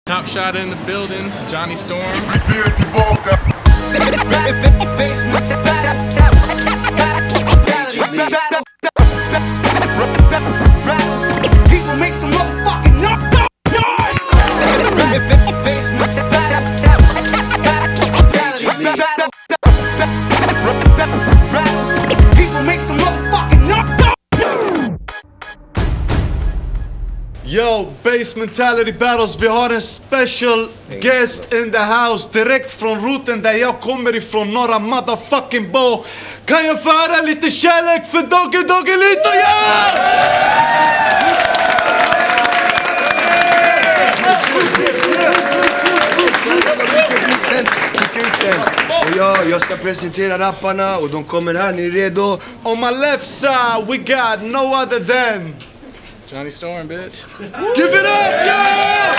Top shot in the building, Jonny Storm. People make some motherfucking noise. People make some motherfucking noise. Yo, Basementality Battles, vi har en special guest in the house direkt från roten där jag kommer ifrån, norra motherfucking Bo. Kan jag få höra lite kärlek för Dogge Doggelito, Och jag ska presentera rapparna och de kommer här, ni är redo? On my left side we got no other than Jonny Storm, bitch. Give it up, yeah!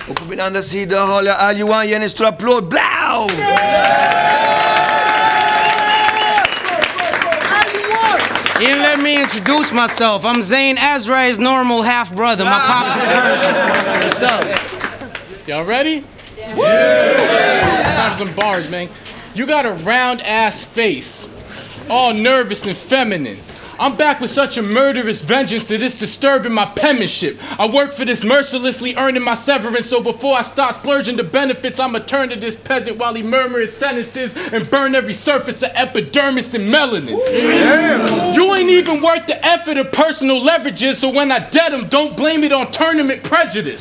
Och på min andra sida har jag Allyawan, ge en stor applåd, blau! You didn't let me introduce myself. I'm Zayn Azra's normal half-brother. My pops is Persian. What's up? Y'all ready? Yeah! Time for some bars, man. You got a round-ass face, all nervous and feminine. I'm back with such a murderous vengeance that it's disturbing my penmanship. I work for this mercilessly, earning my severance, so before I start splurging the benefits, I'ma turn to this peasant while he murmurs sentences and burn every surface of epidermis and melanin. Yeah. You ain't even worth the effort of personal leverages, so when I dead him, don't blame it on tournament prejudice.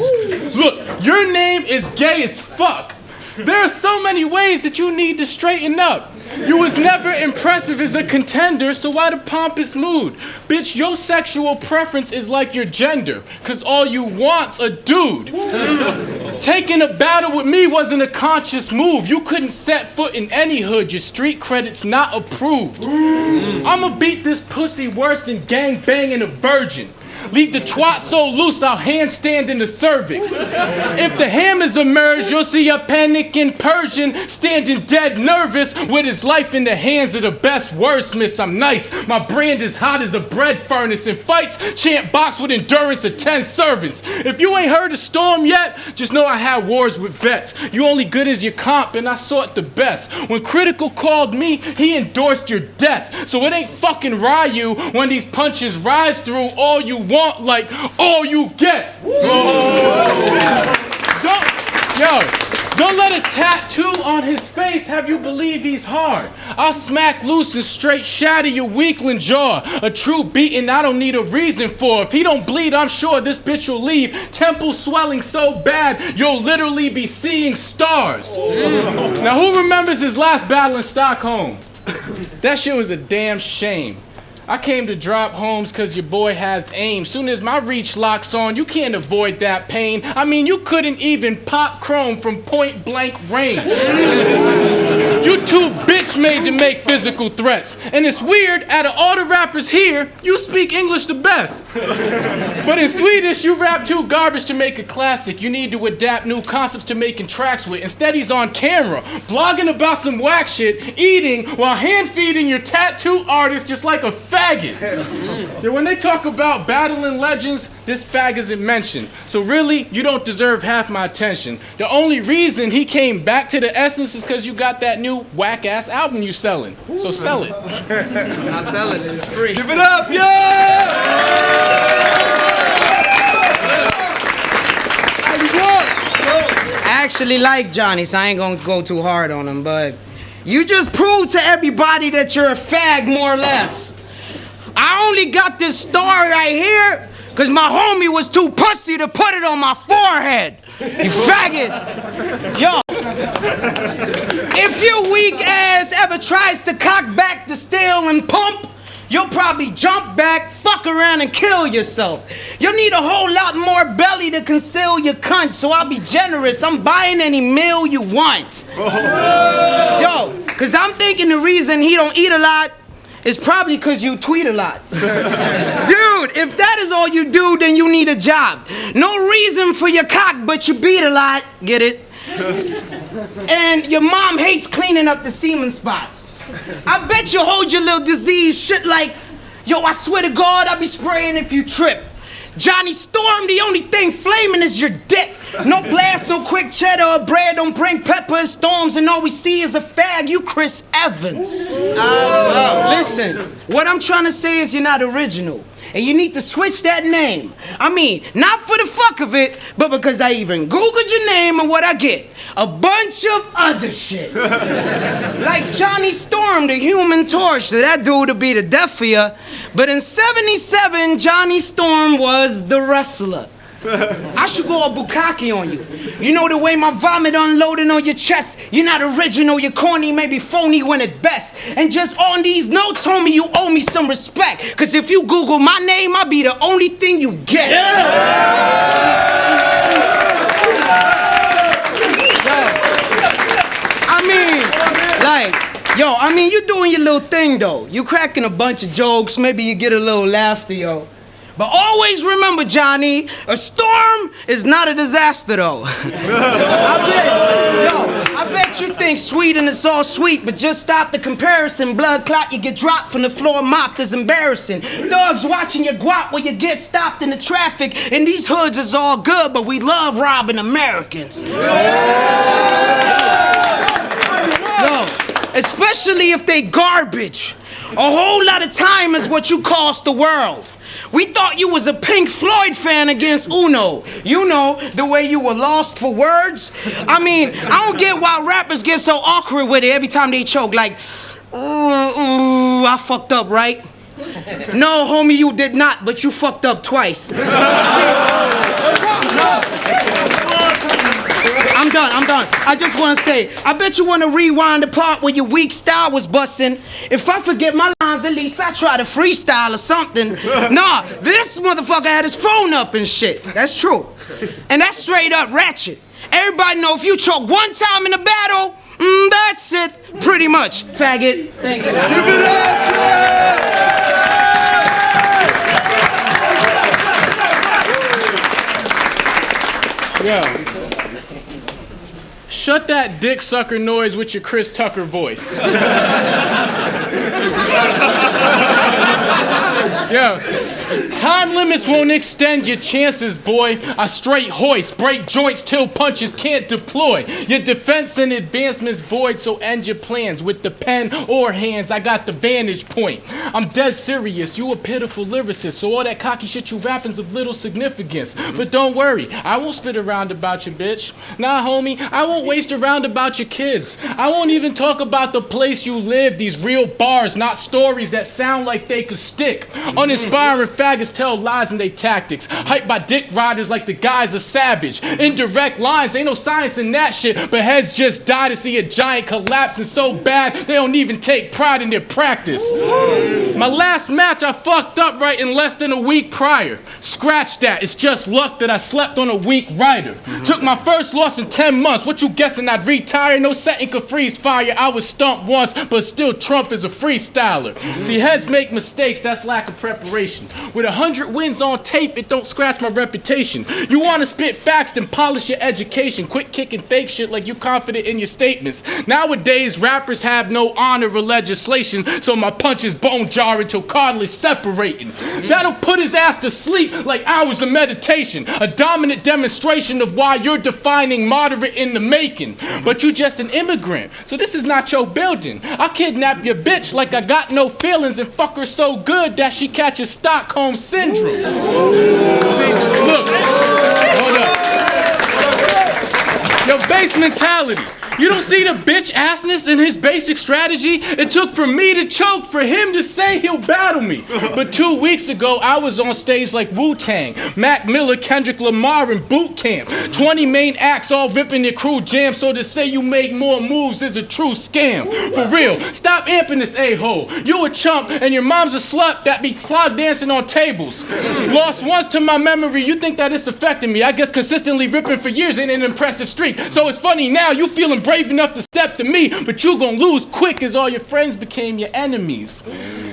Look, your name is gay as fuck. There are so many ways that you need to straighten up. You was never impressive as a contender, so why the pompous mood? Bitch, your sexual preference is like your gender, cause all you want's a dude. Taking a battle with me wasn't a conscious move. You couldn't set foot in any hood, your street credit's not approved. I'ma beat this pussy worse than gang banging a virgin. Leave the twat so loose, I'll handstand in the cervix. If the hammers emerge, you'll see a panicking Persian standing dead nervous with his life in the hands of the best wordsmiths. I'm nice, my brand is hot as a bread furnace, and fights chant box with endurance of 10 servants. If you ain't heard of Storm yet, just know I had wars with vets. You only good as your comp, and I sought the best. When Critical called me, he endorsed your death. So it ain't fucking Ryu when these punches rise through all you want, like all you get. Don't let a tattoo on his face have you believe he's hard. I'll smack loose and straight shatter your weakling jaw. A true beating I don't need a reason for. If he don't bleed, I'm sure this bitch will leave. Temple swelling so bad, you'll literally be seeing stars. Now who remembers his last battle in Stockholm? That shit was a damn shame. I came to drop homes cause your boy has aim. Soon as my reach locks on, you can't avoid that pain. I mean, you couldn't even pop chrome from point blank range. You too bitch made to make physical threats. And it's weird, out of all the rappers here, you speak English the best. But in Swedish, you rap too garbage to make a classic. You need to adapt new concepts to making tracks with. Instead, he's on camera, blogging about some whack shit, eating while hand feeding your tattoo artist just like a faggot. Yeah, when they talk about battling legends, this fag isn't mentioned. So really, you don't deserve half my attention. The only reason he came back to the essence is because you got that new whack-ass album you selling. So sell it. I'll sell it, it's free. Give it up, yeah! I actually like Johnny, so I ain't gonna go too hard on him, but you just proved to everybody that you're a fag, more or less. I only got this star right here because my homie was too pussy to put it on my forehead. You faggot. Yo. If your weak ass ever tries to cock back the steel and pump, you'll probably jump back, fuck around, and kill yourself. You'll need a whole lot more belly to conceal your cunt, so I'll be generous. I'm buying any meal you want. Yo, because I'm thinking the reason he don't eat a lot is probably because you tweet a lot. Dude, if that is all you do, then you need a job. No reason for your cock, but you beat a lot. Get it? And your mom hates cleaning up the semen spots. I bet you hold your little disease shit like Yo, I swear to God, I'll be spraying if you trip. Jonny Storm, the only thing flaming is your dick. No blast, no quick cheddar or bread, don't bring pepper and storms, and all we see is a fag, you Chris Evans. Listen, what I'm trying to say is you're not original. And you need to switch that name. I mean, not for the fuck of it, but because I even Googled your name and what I get. A bunch of other shit. Like Jonny Storm, the Human Torch. That dude would be the death for ya. But in 77, Jonny Storm was the wrestler. I should go all bukkake on you. You know the way my vomit unloading on your chest. You're not original, you're corny, maybe phony when at best. And just on these notes, homie, you owe me some respect. Cause if you Google my name, I'll be the only thing you get. I mean, you doing your little thing though. You cracking a bunch of jokes, maybe you get a little laughter, yo. But always remember, Johnny, a storm is not a disaster, though. I bet you think Sweden is all sweet, but just stop the comparison. Blood clot, you get dropped from the floor, mopped is embarrassing. Dogs watching your guap while you get stopped in the traffic. And these hoods is all good, but we love robbing Americans. Especially if they garbage. A whole lot of time is what you cost the world. We thought you was a Pink Floyd fan against Uno. You know, the way you were lost for words. I mean, I don't get why rappers get so awkward with it every time they choke. Like, I fucked up, right? No, homie, you did not, but you fucked up twice. I'm done. I just want to say, I bet you want to rewind the part where your weak style was busting. If I forget my lines, at least I try to freestyle or something. Nah, this motherfucker had his phone up and shit. That's true. And that's straight up ratchet. Everybody know if you choke one time in a battle, that's it, pretty much. Faggot. Thank you. Give it up! Yo. Shut that dick sucker noise with your Chris Tucker voice. Yo, time limits won't extend your chances, boy. I straight hoist, break joints till punches can't deploy. Your defense and advancement's void, so end your plans with the pen or hands. I got the vantage point. I'm dead serious, you a pitiful lyricist, so all that cocky shit you rapping's of little significance. But don't worry, I won't spit around about your bitch. Nah, homie, I won't waste around about your kids. I won't even talk about the place you live. These real bars, not stories that sound like they could stick. Uninspiring faggots tell lies in they tactics. Hyped by dick riders like the guy's a savage. Indirect lines, ain't no science in that shit. But heads just die to see a giant collapsing so bad they don't even take pride in their practice. My last match I fucked up right in less than a week prior. Scratch that, it's just luck that I slept on a weak rider. Took my first loss in 10 months. What you guessing I'd retire? No setting could freeze fire. I was stumped once, but still Trump is a freestyler. See, heads make mistakes, that's lack of preparation. With 100 wins on tape, it don't scratch my reputation. You wanna spit facts, then polish your education. Quit kicking fake shit like you confident in your statements. Nowadays, rappers have no honor or legislation, so my punches bone jarring till cartilage separating. That'll put his ass to sleep like hours of meditation. A dominant demonstration of why you're defining moderate in the making. But you just an immigrant, so this is not your building. I kidnap your bitch like I got no feelings and fuck her so good that she catches Stockholm syndrome. See, look, hold up. Yo, base mentality. You don't see the bitch assness in his basic strategy? It took for me to choke for him to say he'll battle me. But 2 weeks ago, I was on stage like Wu-Tang, Mac Miller, Kendrick Lamar in boot camp. 20 main acts all ripping their crew jam, so to say you make more moves is a true scam. For real, stop amping this a-hole. You a chump and your mom's a slut that be clog dancing on tables. Lost once to my memory, you think that it's affecting me. I guess consistently ripping for years ain't an impressive streak. So it's funny now, you feeling brave enough to step to me, but you gon' lose quick as all your friends became your enemies.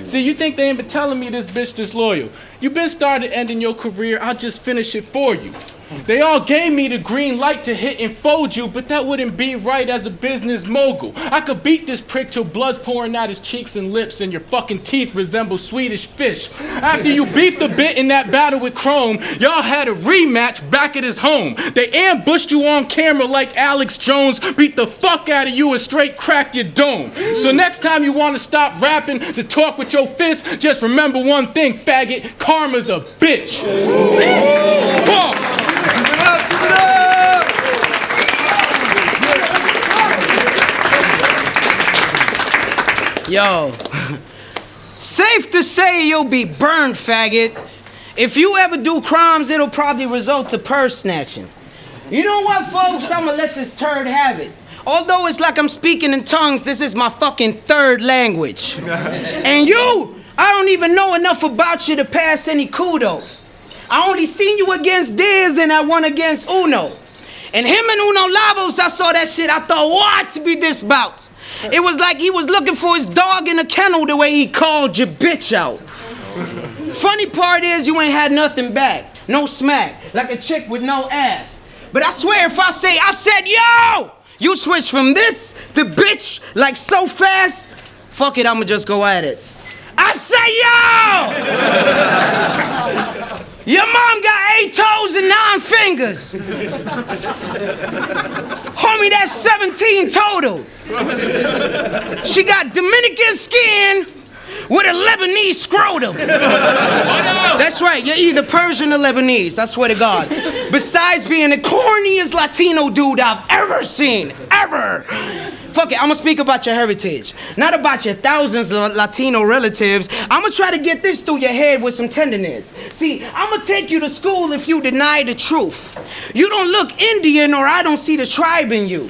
See, you think they ain't been telling me this bitch disloyal. You been started ending your career, I'll just finish it for you. They all gave me the green light to hit and fold you, but that wouldn't be right as a business mogul. I could beat this prick till blood's pouring out his cheeks and lips and your fucking teeth resemble Swedish fish. After you beefed a bit in that battle with Chrome, y'all had a rematch back at his home. They ambushed you on camera like Alex Jones, beat the fuck out of you and straight cracked your dome. So next time you want to stop rapping to talk with your fist, just remember one thing, faggot, karma's a bitch. Yo, safe to say you'll be burned, faggot. If you ever do crimes, it'll probably result to purse snatching. You know what, folks? I'ma let this turd have it. Although it's like I'm speaking in tongues, this is my fucking third language. And you, I don't even know enough about you to pass any kudos. I only seen you against Diz and I won against Uno. And him and Uno Lavos, I saw that shit, I thought, what to be this bout? It was like he was looking for his dog in a kennel the way he called your bitch out. Funny part is you ain't had nothing back. No smack, like a chick with no ass. But I swear if I said, yo! You switch from this to bitch like so fast, fuck it, I'ma just go at it. I say, yo! Your mom got 8 toes and 9 fingers. Homie, that's 17 total. She got Dominican skin with a Lebanese scrotum. That's right, you're either Persian or Lebanese, I swear to God. Besides being the corniest Latino dude I've ever seen, ever. Fuck it, I'ma speak about your heritage. Not about your thousands of Latino relatives. I'ma try to get this through your head with some tenderness. See, I'ma take you to school if you deny the truth. You don't look Indian or I don't see the tribe in you.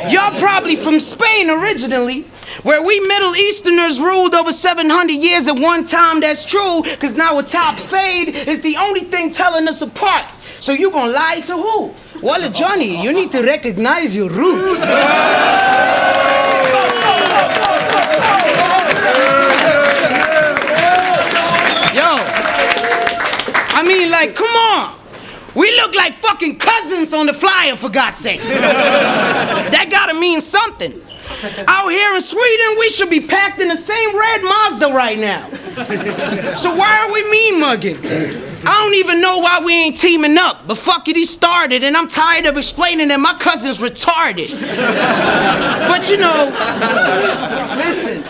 Y'all probably from Spain originally, where we Middle Easterners ruled over 700 years at one time. That's true, because now a top fade is the only thing telling us apart. So you gonna lie to who? Well, Johnny, you need to recognize your roots. Yo, I mean, like, come on. We look like fucking cousins on the flyer, for God's sakes. That gotta mean something. Out here in Sweden, we should be packed in the same red Mazda right now. So why are we mean mugging? I don't even know why we ain't teaming up, but fuck it, he started, and I'm tired of explaining that my cousin's retarded. But you know, listen,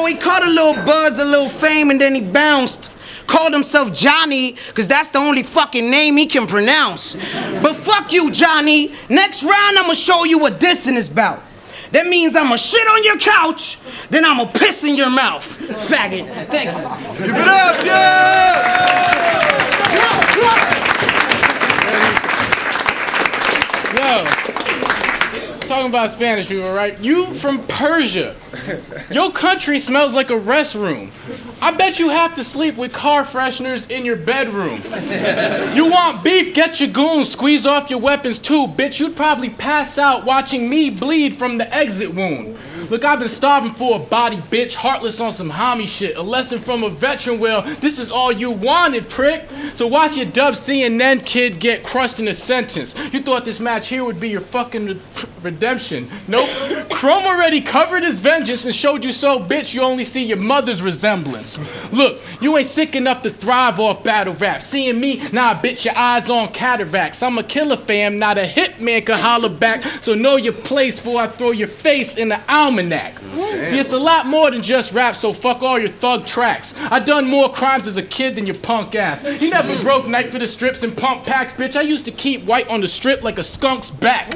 he caught a little buzz, a little fame, and then he bounced. Called himself Johnny, because that's the only fucking name he can pronounce. But fuck you, Johnny. Next round, I'm gonna show you what dissing is about. That means I'ma shit on your couch, then I'ma piss in your mouth. Faggot. Thank you. Give it up, yeah! Yo, talking about Spanish people, right? You from Persia. Your country smells like a restroom. I bet you have to sleep with car fresheners in your bedroom. You want beef? Get your goons. Squeeze off your weapons too, bitch. You'd probably pass out watching me bleed from the exit wound. Look, I've been starving for a body, bitch. Heartless on some homie shit. A lesson from a veteran. Well, this is all you wanted, prick. So watch your dub CNN kid get crushed in a sentence. You thought this match here would be your fucking redemption. Nope. Chrome already covered his vengeance and showed you so, bitch, you only see your mother's resemblance. Look, you ain't sick enough to thrive off battle rap. Seeing me, nah, bitch, your eyes on cataracts. I'm a killer fam, not a hitman can holler back. So know your place before I throw your face in the almanac. See, it's a lot more than just rap, so fuck all your thug tracks. I done more crimes as a kid than your punk ass. You never broke night for the strips and pump packs, bitch. I used to keep white on the strip like a skunk's back.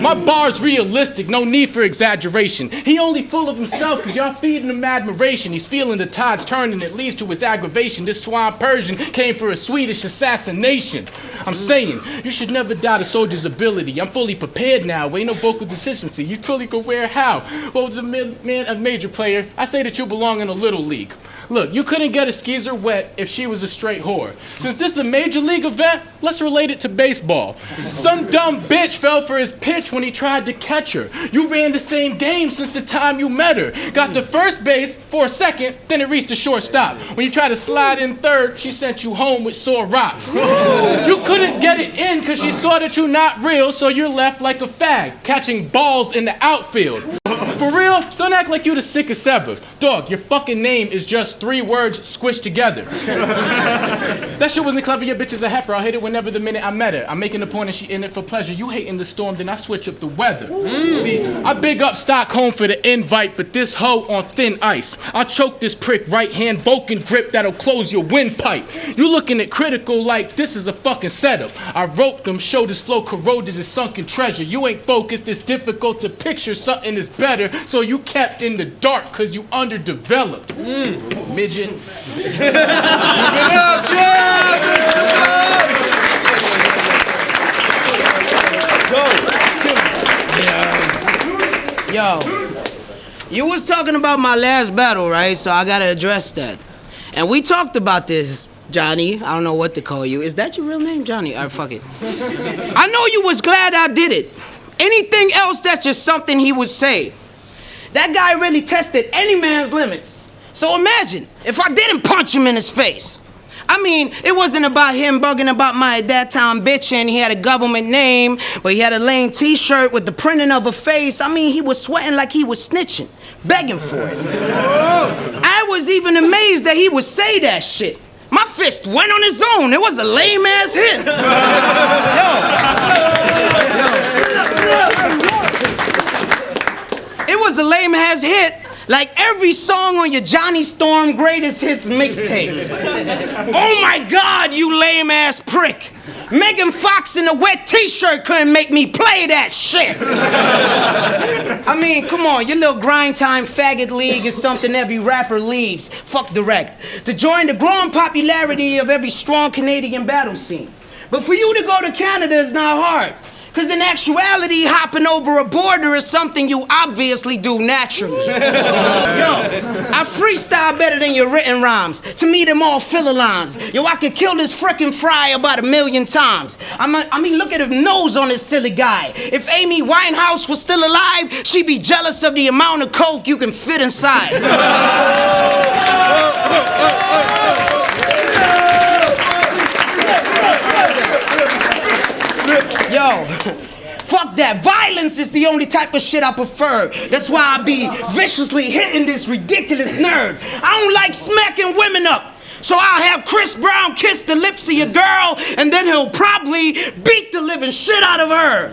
My bar's realistic, no need for exaggeration. He only full of himself cause y'all feeding him admiration. He's feeling the tides turning, it leads to his aggravation. This swine Persian came for a Swedish assassination. I'm saying, you should never doubt a soldier's ability. I'm fully prepared now, ain't no vocal deficiency. You truly could wear how? Well, as a major player, I say that you belong in a little league. Look, you couldn't get a skeezer wet if she was a straight whore. Since this is a major league event, let's relate it to baseball. Some dumb bitch fell for his pitch when he tried to catch her. You ran the same game since the time you met her. Got to first base for a second, then it reached the shortstop. When you tried to slide in third, she sent you home with sore rocks. You couldn't get it in because she saw that you're not real, so you're left like a fag, catching balls in the outfield. For real, don't act like you the sickest ever. Dog, your fucking name is just 3 words squished together. That shit wasn't clever, your bitch is a heifer. I'll hit it whenever the minute I met her. I'm making the point and she in it for pleasure. You hating the storm, then I switch up the weather. See, I big up Stockholm for the invite, but this hoe on thin ice. I'll choke this prick right hand Vulcan grip that'll close your windpipe. You looking at critical like this is a fucking setup. I wrote them, showed his flow corroded as sunken treasure. You ain't focused, it's difficult to picture something is better, so you kept in the dark cause you underdeveloped. Midget. Yo, you was talking about my last battle, right? So I gotta address that. And we talked about this, Johnny. I don't know what to call you. Is that your real name, Johnny? All right, fuck it. I know you was glad I did it. Anything else, that's just something he would say. That guy really tested any man's limits. So imagine if I didn't punch him in his face. I mean, it wasn't about him bugging about my at that time bitching. He had a government name, but he had a lame t-shirt with the printing of a face. I mean, he was sweating like he was snitching, begging for it. I was even amazed that he would say that shit. My fist went on his own. It was a lame-ass hit. It was a lame-ass hit, like every song on your Jonny Storm Greatest Hits mixtape. Oh my God, you lame-ass prick. Megan Fox in a wet t-shirt couldn't make me play that shit. I mean, come on, your little grind time faggot league is something every rapper leaves, fuck direct, to join the growing popularity of every strong Canadian battle scene. But for you to go to Canada is not hard. Because in actuality, hopping over a border is something you obviously do naturally. Yo, I freestyle better than your written rhymes. To me, them all filler lines. Yo, I could kill this frickin' fry about 1,000,000 times. I mean, look at the nose on this silly guy. If Amy Winehouse was still alive, she'd be jealous of the amount of coke you can fit inside. Yo, fuck that. Violence is the only type of shit I prefer. That's why I be viciously hitting this ridiculous nerd. I don't like smacking women up. So I'll have Chris Brown kiss the lips of your girl, and then he'll probably beat the living shit out of her.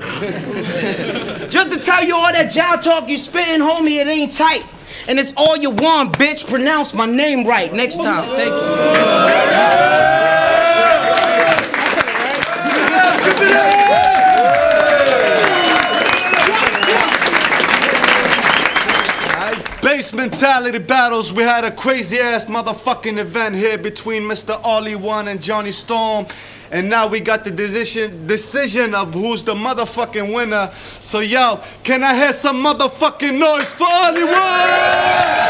Just to tell you all that jow talk you spitting, homie, it ain't tight. And it's all you want, bitch. Pronounce my name right next time. Thank you. Basementality Battles, we had a crazy ass motherfucking event here between Mr. Allyawan and Jonny Storm. And now we got the decision of who's the motherfucking winner. So yo, can I hear some motherfucking noise for Allyawan?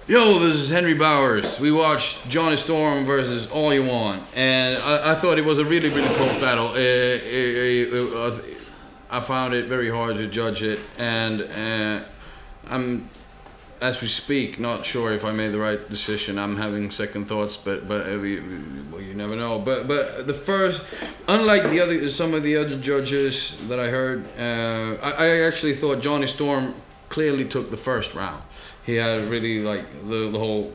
Yo, this is Henry Bowers. We watched Jonny Storm versus Allyawan, and I thought it was a really, really close battle. I found it very hard to judge it, and I'm, as we speak, not sure if I made the right decision. I'm having second thoughts, but well, you never know. But the first, unlike some of the other judges that I heard, I actually thought Jonny Storm clearly took the first round. He had really like the whole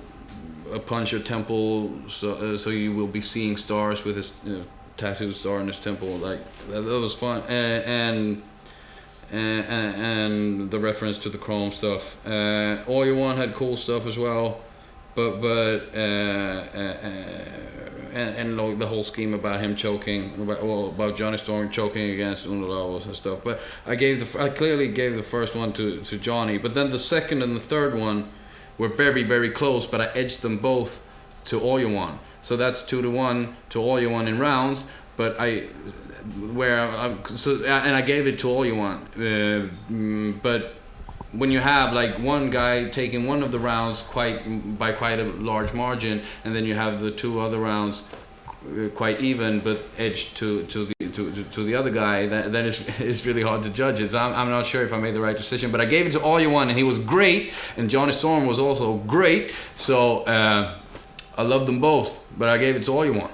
punch your temple, so you will be seeing stars with his tattooed star in his temple. Like that was fun, and the reference to the chrome stuff. Allyawan had cool stuff as well, but the whole scheme about him choking, about Jonny Storm choking against Uno and stuff. But I clearly gave the first one to Johnny, but then the second and the third one were very, very close, but I edged them both to Allyawan. So that's 2-1 to Allyawan in rounds. But I gave it to Allyawan. But when you have like one guy taking one of the rounds by quite a large margin, and then you have the two other rounds quite even but edged to the other guy, that is really hard to judge it. So I'm not sure if I made the right decision, but I gave it to Allyawan, and he was great, and Jonny Storm was also great. So I love them both, but I gave it to Allyawan.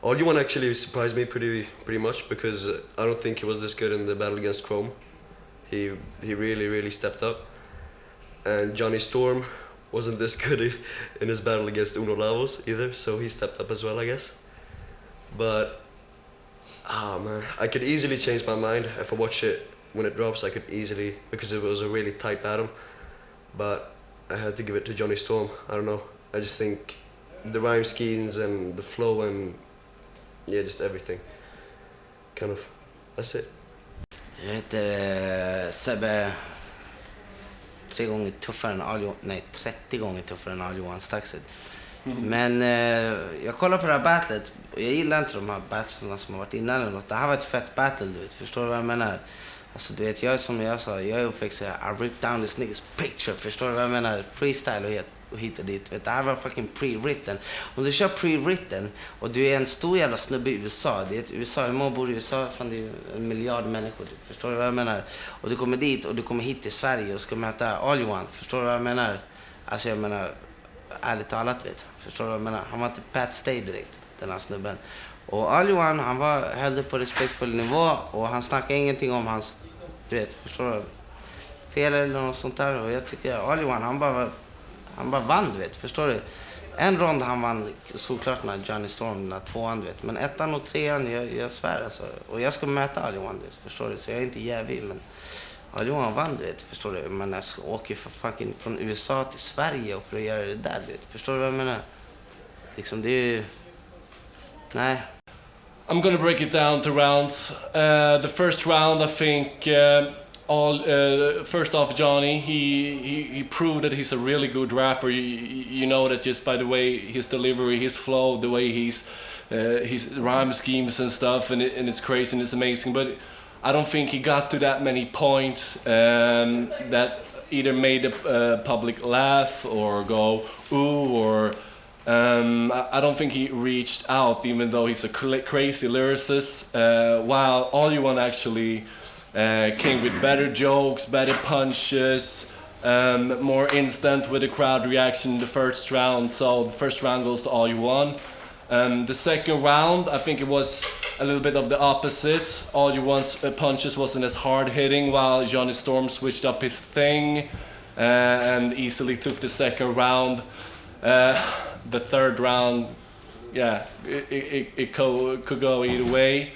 Allyawan actually surprised me pretty much, because I don't think he was this good in the battle against Chrome. He really stepped up, and Jonny Storm wasn't this good in his battle against Uno Lavos either, so he stepped up as well, I guess. But man, I could easily change my mind if I watch it when it drops. I could easily, because it was a really tight battle, but I had to give it to Jonny Storm. I don't know, I just think the rhyme schemes and the flow and just everything, kind of, that's it. Jag heter Sebbe, 3 gånger tuffare än Allyawan, nej 30 gånger tuffare än Allyawan Staxet. Men jag kollar på det här battlet och jag gillar inte de här battlesarna som har varit innan eller något. Det här var ett fett battle, du vet, förstår du vad jag menar? Alltså du vet, jag som jag sa, jag är uppväxt I rip down this niggas picture, förstår du vad jag menar? Freestyle och hit och dit, vet. Det här var fucking pre-written. Om du kör pre-written och du är en stor jävla snubbe i USA, det är ett USA, hur många bor i USA? Fan, det är 1 miljard människor, förstår du vad jag menar? Och du kommer dit och du kommer hit till Sverige och ska möta Allyawan, förstår du vad jag menar? Alltså jag menar, ärligt talat, vet, förstår du vad jag menar? Han var inte Pat Stay direkt, den här snubben. Och Allyawan, han höll det på respektfull nivå och han snackade ingenting om hans, du vet, förstår du? Fel eller något sånt där. Och jag tycker Allyawan, han bara vann, du vet, förstår du? En rond han vann såklart när Jonny Storm, när 2an, du vet. Men 1an och 3an, jag svär alltså. Och jag ska möta Allyawan, förstår du? Så jag är inte jävig, men Allyawan vann, du vet, förstår du? Men jag åker från USA till Sverige och för att göra det där, du vet. Förstår du vad jag menar? Liksom, det är ju... Nej. I'm gonna break it down to rounds. The first round, I think, first off, Jonny, he proved that he's a really good rapper. You know that just by the way his delivery, his flow, the way his rhyme schemes and stuff, and it's crazy and it's amazing. But I don't think he got to that many points that either made the public laugh or go ooh, or I don't think he reached out, even though he's a crazy lyricist. While Allyawan actually came with better jokes, better punches, more instant with the crowd reaction in the first round. So the first round goes to Allyawan. The second round, I think it was a little bit of the opposite. Allyawan's punches wasn't as hard hitting, while Jonny Storm switched up his thing and easily took the second round. The third round, yeah, it could go either way.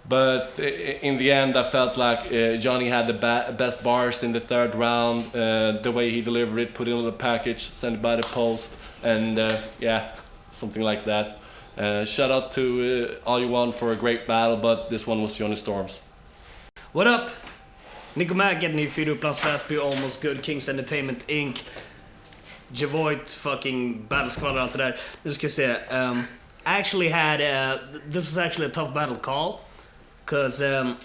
But in the end, I felt like Jonny had the best bars in the third round. The way he delivered it, put it on the package, sent it by the post, and yeah, something like that. Shout out to Allyawan for a great battle, but this one was Jonny Storm's. What up? Nico Maggot, ny fyra Upplands Väsby, Almost Good, Kings Entertainment Inc. Javoit, fucking battle squad och allt det där. Nu ska jag se. Actually had, this was actually a tough battle call. Because a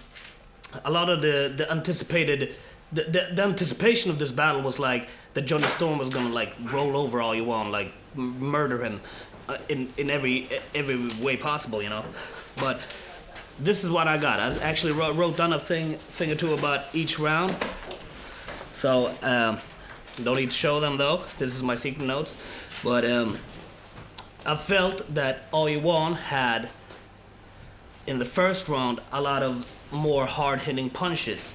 lot of the anticipated, the anticipation of this battle was like that Jonny Storm was gonna like roll over Allyawan, like murder him in every way possible, you know. But this is what I got. I actually wrote down a thing or two about each round. So don't need to show them though. This is my secret notes. But I felt that Allyawan had, in the first round, a lot of more hard-hitting punches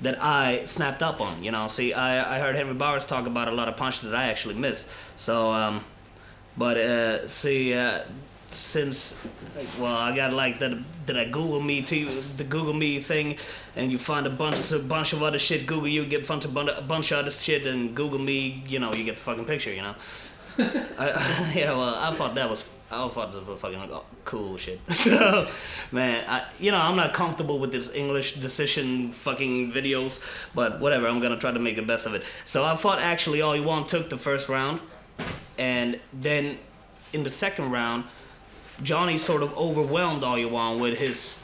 that I snapped up on, you know. See, I heard Henry Bowers talk about a lot of punches that I actually missed. So, since, well, I got like that I Google me too, the Google me thing, and you find a bunch of other shit. Google you, get a bunch of other shit, and Google me, you know, you get the fucking picture, you know. Yeah, well, I thought that was fucking cool shit. So, man, I'm not comfortable with this English decision fucking videos, but whatever, I'm gonna try to make the best of it. So I thought actually Allyawan took the first round, and then in the second round, Jonny sort of overwhelmed Allyawan with his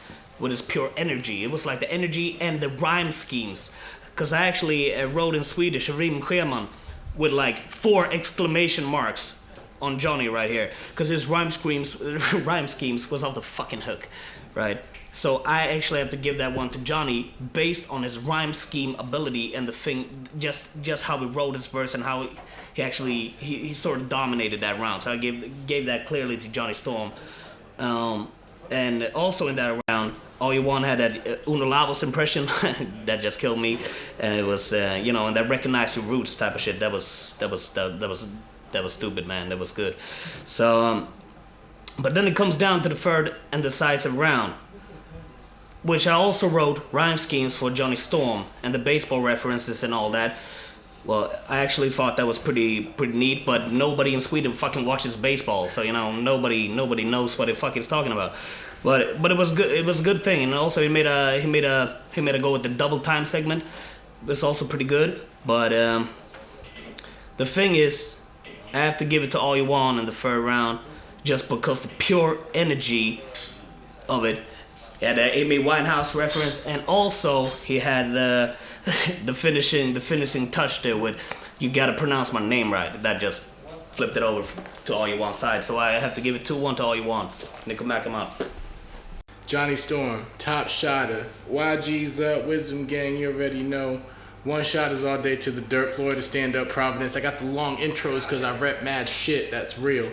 pure energy. It was like the energy and the rhyme schemes. Because I actually wrote in Swedish, rimscheman, with like 4 exclamation marks on Jonny right here. Because his rhyme schemes was off the fucking hook, right? So I actually have to give that one to Jonny based on his rhyme scheme ability and the thing, just how he wrote his verse and how he sort of dominated that round. So I gave that clearly to Jonny Storm. And also in that round, Allyawan had that Uno Lavos impression that just killed me, and it was and that recognize your roots type of shit. That was stupid, man. That was good. So, but then it comes down to the third and decisive round, which I also wrote rhyme schemes for Jonny Storm and the baseball references and all that. Well, I actually thought that was pretty neat, but nobody in Sweden fucking watches baseball, so nobody knows what the fuck he's talking about. But it was good. It was a good thing, and also he made a go with the double time segment. It was also pretty good. But the thing is, I have to give it to Allyawan in the third round, just because the pure energy of it. He had the Amy Winehouse reference, and also he had the finishing touch there with "you gotta pronounce my name right." That just flipped it over to Allyawan's side. So I have to give it 2-1 to Allyawan. Nickel Mac him out. Jonny Storm, top shotter. YG's up, Wisdom Gang, you already know. One shot is all day to the dirt, Florida stand up, Providence. I got the long intros because I rep mad shit, that's real.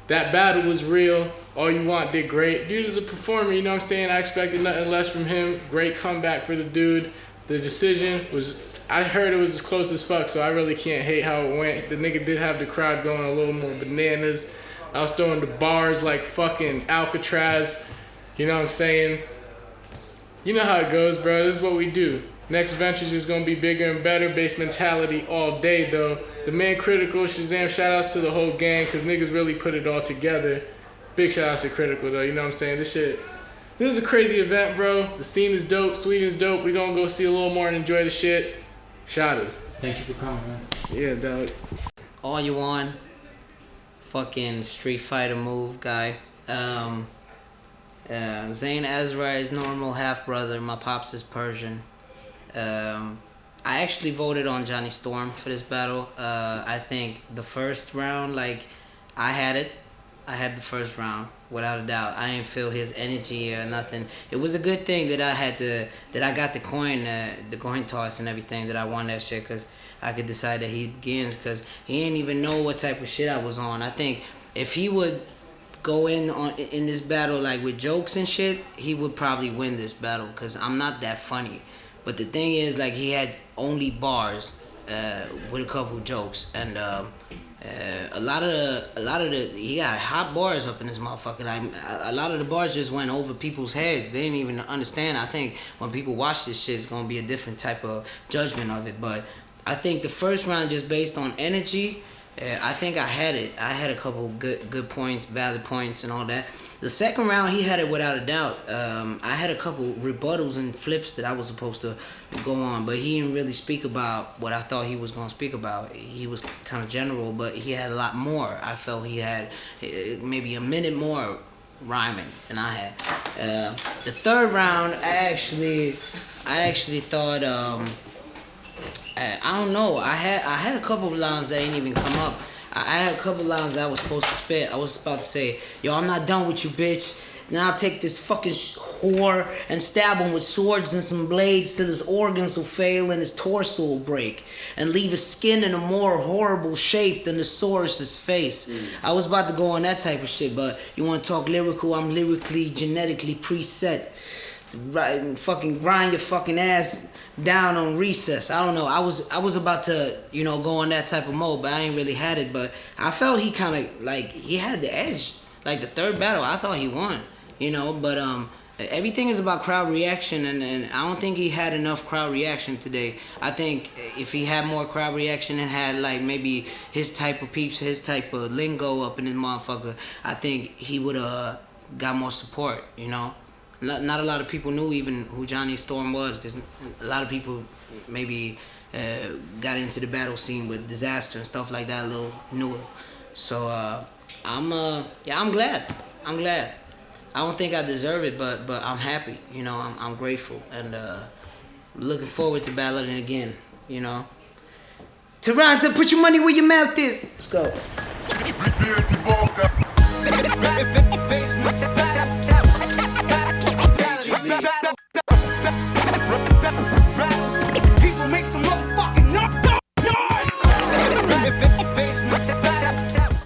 That battle was real. Allyawan did great. Dude is a performer, you know what I'm saying? I expected nothing less from him. Great comeback for the dude. The decision was, I heard it was as close as fuck, so I really can't hate how it went. The nigga did have the crowd going a little more bananas. I was throwing the bars like fucking Alcatraz. You know what I'm saying? You know how it goes, bro. This is what we do. Next venture's just gonna be bigger and better. Base mentality all day, though. The man Critical, Shazam, shout outs to the whole gang, because niggas really put it all together. Big shout outs to Critical, though. You know what I'm saying? This is a crazy event, bro. The scene is dope. Sweden's dope. We gonna go see a little more and enjoy the shit. Shout outs. Thank you for coming, man. Yeah, dog. Allyawan, fucking Street Fighter move guy. Zayn Ezra is normal half brother. My pops is Persian. I actually voted on Jonny Storm for this battle. I think the first round, like, I had it. I had the first round without a doubt. I didn't feel his energy or nothing. It was a good thing that I got the coin toss and everything, that I won that shit, because I could decide that he begins, because he didn't even know what type of shit I was on. I think if he would go in this battle like with jokes and shit, he would probably win this battle, because I'm not that funny. But the thing is, like, he had only bars with a couple jokes, and a lot of the he got hot bars up in this motherfucker. Like, a lot of the bars just went over people's heads. They didn't even understand. I think when people watch this shit, it's gonna be a different type of judgment of it. But I think the first round, just based on energy, I think I had it. I had a couple good points, valid points, and all that. The second round, he had it without a doubt. I had a couple rebuttals and flips that I was supposed to go on, but he didn't really speak about what I thought he was going to speak about. He was kind of general, but he had a lot more. I felt he had maybe a minute more rhyming than I had. The third round, I actually thought, I don't know. I had a couple of lines that didn't even come up. I had a couple lines that I was supposed to spit. I was about to say, yo, I'm not done with you, bitch. Then I'll take this fucking whore and stab him with swords and some blades till his organs will fail and his torso will break, and leave his skin in a more horrible shape than the Saurus's face. I was about to go on that type of shit, but you want to talk lyrical? I'm lyrically, genetically preset. Right, fucking grind your fucking ass down on recess. I don't know. I was about to, go on that type of mode, but I ain't really had it. But I felt he kind of, like, he had the edge. Like, the third battle, I thought he won, But everything is about crowd reaction, and I don't think he had enough crowd reaction today. I think if he had more crowd reaction and had like maybe his type of peeps, his type of lingo up in his motherfucker, I think he would have got more support, you know? Not a lot of people knew even who Jonny Storm was, because a lot of people maybe got into the battle scene with Disaster and stuff like that a little newer. So I'm glad. I'm glad. I don't think I deserve it, but I'm happy. You know, I'm grateful, and looking forward to battling again. You know. Toronto, put your money where your mouth is. Let's go.